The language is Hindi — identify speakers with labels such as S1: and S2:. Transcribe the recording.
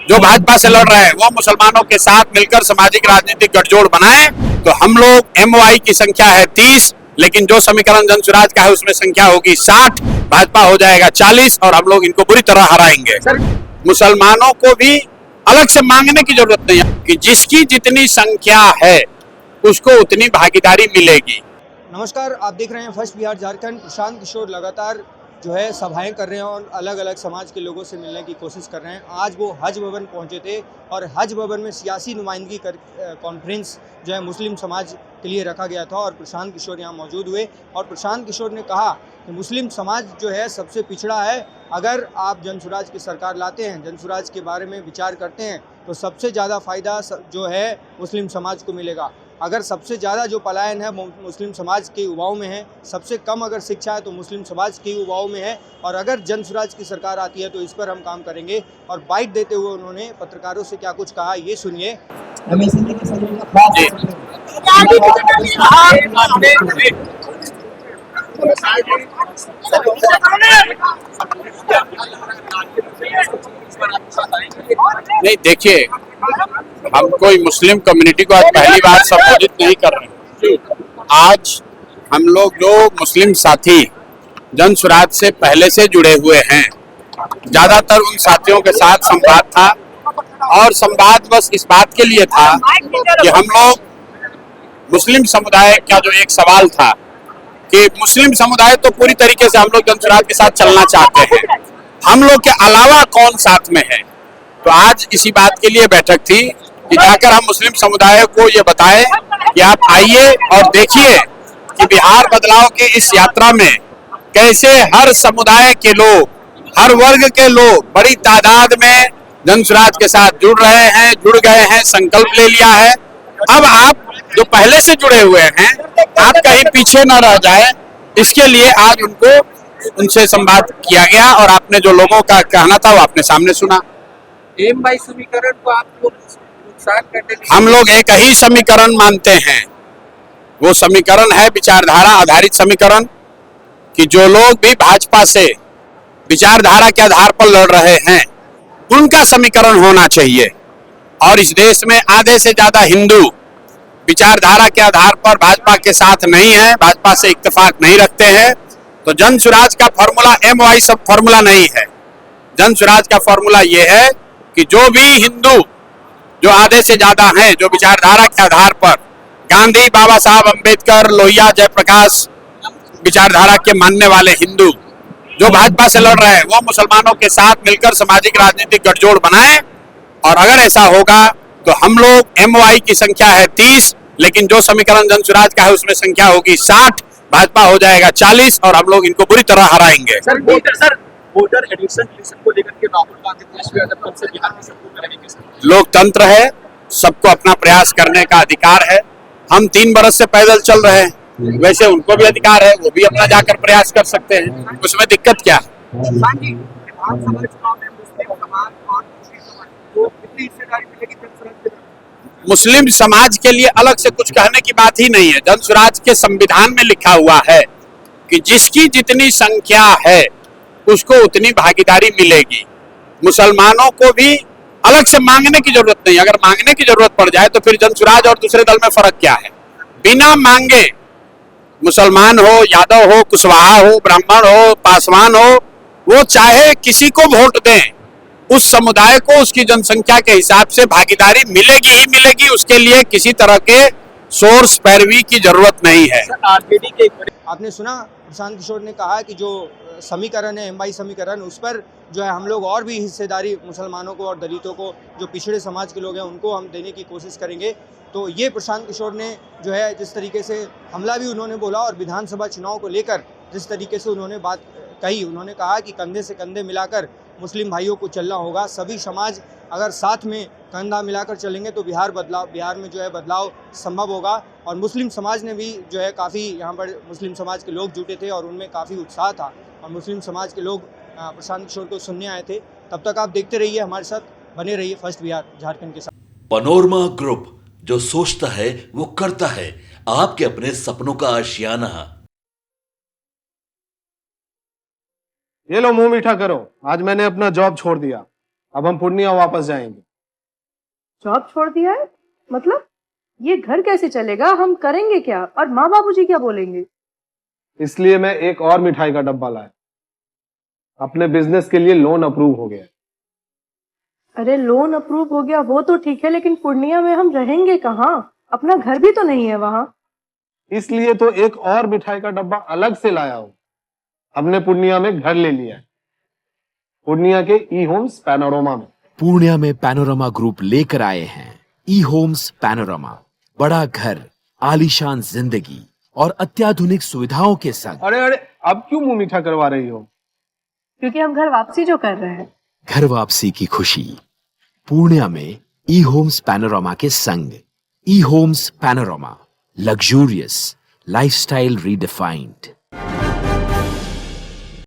S1: जो भाजपा से लड़ रहे हैं वो मुसलमानों के साथ मिलकर सामाजिक राजनीतिक गठजोड़ बनाए तो हम लोग एमओआई की संख्या है 30, लेकिन जो समीकरण जन स्वराज का है उसमें संख्या होगी 60, भाजपा हो जाएगा 40 और हम लोग इनको बुरी तरह हराएंगे। मुसलमानों को भी अलग से मांगने की जरूरत नहीं है कि जिसकी जितनी संख्या है उसको उतनी भागीदारी मिलेगी।
S2: नमस्कार, आप देख रहे हैं फर्स्ट बिहार झारखंड। प्रशांत किशोर लगातार जो है सभाएं कर रहे हैं और अलग अलग समाज के लोगों से मिलने की कोशिश कर रहे हैं। आज वो हज भवन पहुंचे थे और हज भवन में सियासी नुमाइंदगी कॉन्फ्रेंस जो है मुस्लिम समाज के लिए रखा गया था और प्रशांत किशोर यहाँ मौजूद हुए और प्रशांत किशोर ने कहा कि मुस्लिम समाज जो है सबसे पिछड़ा है। अगर आप जन स्वराज की सरकार लाते हैं, जन स्वराज के बारे में विचार करते हैं तो सबसे ज़्यादा फ़ायदा जो है मुस्लिम समाज को मिलेगा। अगर सबसे ज़्यादा जो पलायन है मुस्लिम समाज के युवाओं में है, सबसे कम अगर शिक्षा है तो मुस्लिम समाज के युवाओं में है और अगर जन स्वराज की सरकार आती है तो इस पर हम काम करेंगे। और बाइट देते हुए उन्होंने पत्रकारों से क्या कुछ कहा, ये सुनिए।
S1: नहीं, देखिए, हम कोई मुस्लिम कम्युनिटी को आज पहली बार संबोधित नहीं कर रहे हैं। आज हम लोग जो मुस्लिम साथी जन स्वराज से पहले से जुड़े हुए हैं, ज्यादातर उन साथियों के साथ संवाद था और संवाद बस इस बात के लिए था कि हम लोग मुस्लिम समुदाय का जो एक सवाल था कि मुस्लिम समुदाय तो पूरी तरीके से हम लोग जन स्वराज के साथ चलना चाहते हैं, हम लोग के अलावा कौन साथ में है। तो आज इसी बात के लिए बैठक थी कि जाकर हम मुस्लिम समुदाय को ये बताएं कि आप आइए और देखिए कि बिहार बदलाव की इस यात्रा में कैसे हर समुदाय के लोग, हर वर्ग के लोग बड़ी तादाद में जन स्वराज के साथ जुड़ रहे हैं, जुड़ गए हैं, संकल्प ले लिया है। अब आप जो पहले से जुड़े हुए हैं, आप कहीं पीछे न रह जाए, इसके लिए आज उनसे संवाद किया गया और आपने जो लोगों का कहना था वो आपने सामने सुना।
S3: एमवाई समीकरण को आप लोग नुकसान करने के
S1: हम लोग एक ही समीकरण मानते हैं, वो समीकरण है विचारधारा आधारित समीकरण कि जो लोग भी भाजपा से विचारधारा के आधार पर लड़ रहे हैं उनका समीकरण होना चाहिए। और इस देश में आधे से ज्यादा हिंदू विचारधारा के आधार पर भाजपा के साथ नहीं है, भाजपा से इत्तेफाक नहीं रखते हैं। तो जन स्वराज का फॉर्मूला एमवाई सब फॉर्मूला नहीं है। जन स्वराज का फॉर्मूला ये है कि जो भी हिंदू जो आधे से ज्यादा हैं, जो विचारधारा के आधार पर गांधी, बाबा साहब अम्बेडकर, लोहिया, जयप्रकाश विचारधारा के मानने वाले हिंदू जो भाजपा से लड़ रहे हैं वो मुसलमानों के साथ मिलकर सामाजिक राजनीतिक गठजोड़ बनाए और अगर ऐसा होगा तो हम लोग एमओआई की संख्या है 30, लेकिन जो समीकरण जन स्वराज का है उसमें संख्या होगी 60, भाजपा हो जाएगा 40 और हम लोग इनको बुरी तरह हराएंगे।
S3: वोटर एडिक्शन को लेकर के राहुल गांधी से बिहार में सबको करेंगे।
S1: लोकतंत्र है, सबको अपना प्रयास करने का अधिकार है। हम 3 बरस से पैदल चल रहे हैं, वैसे उनको भी अधिकार है, वो भी अपना जाकर प्रयास कर सकते हैं, उसमें दिक्कत क्या है। मुस्लिम समाज के लिए अलग से कुछ कहने की बात ही नहीं है। जन स्वराज के संविधान में लिखा हुआ है कि जिसकी जितनी संख्या है उसको उतनी भागीदारी मिलेगी। मुसलमानों को भी अलग से मांगने की जरूरत नहीं। अगर मांगने की जरूरत पड़ जाए तो फिर जन स्वराज और दूसरे दल में फर्क क्या है। बिना मांगे मुसलमान हो, यादव हो, कुशवाहा हो, ब्राह्मण हो, पासवान हो, वो चाहे किसी को वोट दें, उस समुदाय को उसकी जनसंख्या के हिसाब से भागीदारी मिलेगी ही मिलेगी। उसके लिए किसी तरह के सोर्स पैरवी की जरूरत नहीं है।
S2: आपने सुना प्रशांत किशोर ने कहा कि जो समीकरण है एमवाई समीकरण, उस पर जो है हम लोग और भी हिस्सेदारी मुसलमानों को और दलितों को, जो पिछड़े समाज के लोग हैं, उनको हम देने की कोशिश करेंगे। तो ये प्रशांत किशोर ने जो है जिस तरीके से हमला भी उन्होंने बोला और विधानसभा चुनाव को लेकर जिस तरीके से उन्होंने बात कही, उन्होंने कहा कि कंधे से कंधे मिलाकर मुस्लिम भाइयों को चलना होगा। सभी समाज अगर साथ में कंधा मिलाकर चलेंगे तो बिहार में जो है बदलाव संभव होगा। और मुस्लिम समाज ने भी जो है काफ़ी यहाँ पर मुस्लिम समाज के लोग जुटे थे और उनमें काफ़ी उत्साह था और मुस्लिम समाज के लोग प्रशांत किशोर को सुनने आए थे। तब तक आप देखते रहिए, हमारे साथ बने रहिए फर्स्ट बिहार झारखंड के साथ।
S4: पनोरमा ग्रुप, जो सोचता है वो करता है। आपके अपने सपनों का आशियाना।
S5: ये लो मुंह मीठा करो, आज मैंने अपना जॉब छोड़ दिया। अब हम पूर्णिया वापस जाएंगे।
S6: जॉब छोड़ दिया है? मतलब ये घर कैसे चलेगा? हम करेंगे क्या? और माँ बाबूजी क्या बोलेंगे?
S5: इसलिए मैं एक और मिठाई का डब्बा लाया। अपने बिजनेस के लिए लोन अप्रूव हो गया।
S6: अरे लोन अप्रूव हो गया वो तो ठीक है, लेकिन पूर्णिया में हम रहेंगे कहाँ? अपना घर भी तो नहीं है वहाँ।
S5: इसलिए तो एक और मिठाई का डब्बा अलग से लाया हूं। हमने पूर्णिया में घर ले लिया है, पूर्णिया के ई होम्स पैनोरमा में।
S7: पूर्णिया में पैनोरमा ग्रुप लेकर आए हैं ई होम्स पैनोरमा। बड़ा घर, आलीशान जिंदगी और अत्याधुनिक सुविधाओं के संग।
S5: अरे अरे, अब क्यों मुंह मीठा करवा रही हो?
S6: क्योंकि हम घर वापसी जो कर रहे हैं।
S7: घर वापसी की खुशी पूर्णिया में ई होम्स पैनोरमा के संग। E homes panorama, luxurious lifestyle redefined.